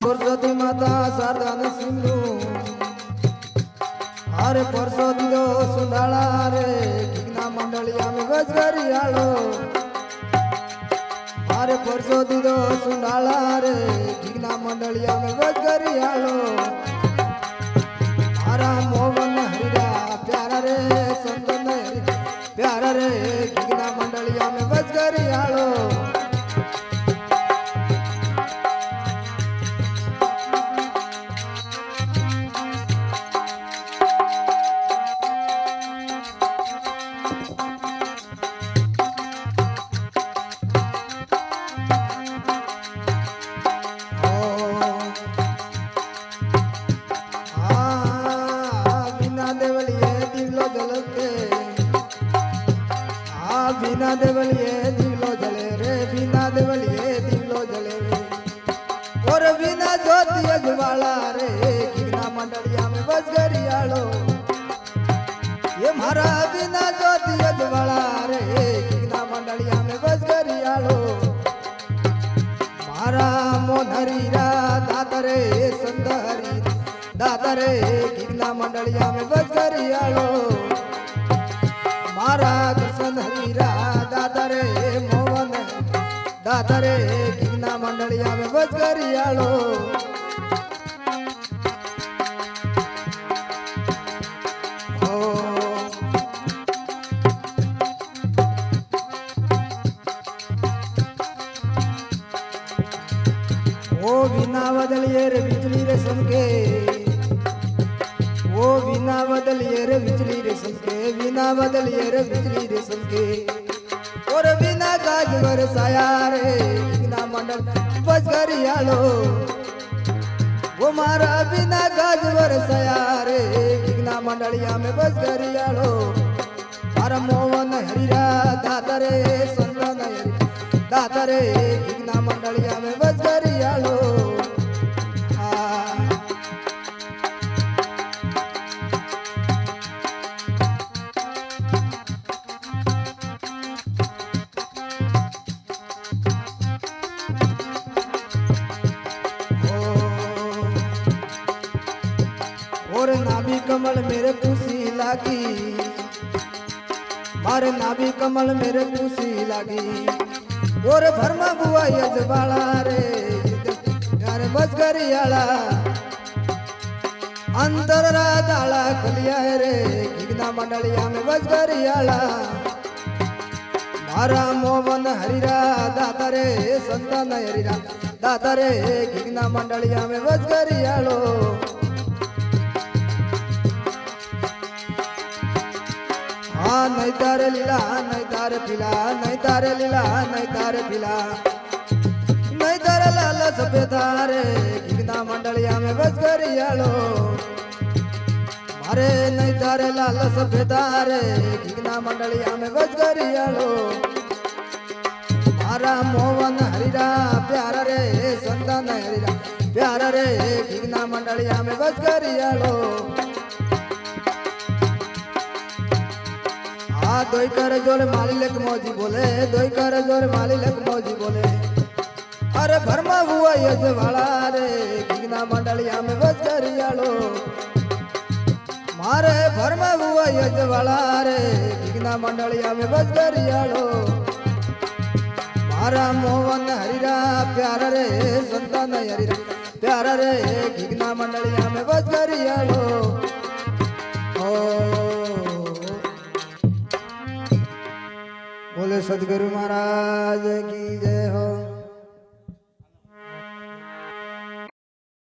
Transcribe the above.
सरस्वती माता शारदा ने सिमरू अरे परसो दिलो सुंडाला रे किगना मंडलिया में बजगरी आलो अरे परसो दिलो सुंडाला रे किगना मंडलिया में बजगरी आलो मारा मोहन हरिरा प्यारा रे संतन प्यारा रे किगना मंडलिया में बजगरी आलो बिना देवलिए दिलो जले रे बिना देवलिए दिलो जले रे और बिना ज्योति अजवाला रे किगना मंडलिया में बजगरी आलो ये मारा बिना ज्योति अजवाला रे किगना मंडलिया में बजगरी आलो मारा मोनहरीरा दातरे सुंदरी दातरे किगना मंडलिया में बजगरी आलो मारा कृष्ण हरीरा दादरे मोहन दादरे किगना मंडलिया में बजगरी आलो ओ बिना बदलिए रे बिजली रे समके वो बिना बदलिए रे बिजली रे समके बिना बदलिए रे बिजली रे समके और बिना गाज बरसाया रे किगना मंडल बजगरी आलो वो मारा बिना गाज बरसाया रे किगना मंडलिया में बजगरी आलो मारा मोहन हरिरा दातरे संतन दातरे किगना मंडलिया में बजगरी आलो और नाभि कमल मेरे खुशी लागी मारे नाभि कमल मेरे खुशी लागी और भरमा बुआ यजवाला रे यार बजगरी आला अंतर दाला खलिया रे किगना मंडलिया में बजगरी आला मारा मोहन हरिरा दातरे संतन हरिरा दातरे किगना मंडलिया में बजगरी आलो हाँ नहीं तारे लीला नहीं तारे पिला नहीं तारे लीला नहीं तारे पिला नहीं तारे लाला सफेदारे किगना मंडलिया में बजगरी आलो मारे नहीं तारे लाला सफेदारे किगना मंडलिया में बजगरी आलो मारा मोहन हरिरा प्यारा रे संतन हरिरा प्यारा रे किगना मंडलिया में बजगरी आलो दोई कर जोर माली लक मौजी बोले दोई कर जोर माली लक मौजी बोले अरे भरमा हुआ यजवाला रे किगना मंडलिया में बजगरी आलो मारे भरमा हुआ यजवाला रे किगना मंडलिया में बजगरी आलो मारा मोहन हरिरा प्यारा रे संतन हरिरा प्यारा रे किगना मंडलिया में बजगरी आलो बोले सदगुरु महाराज की जय हो।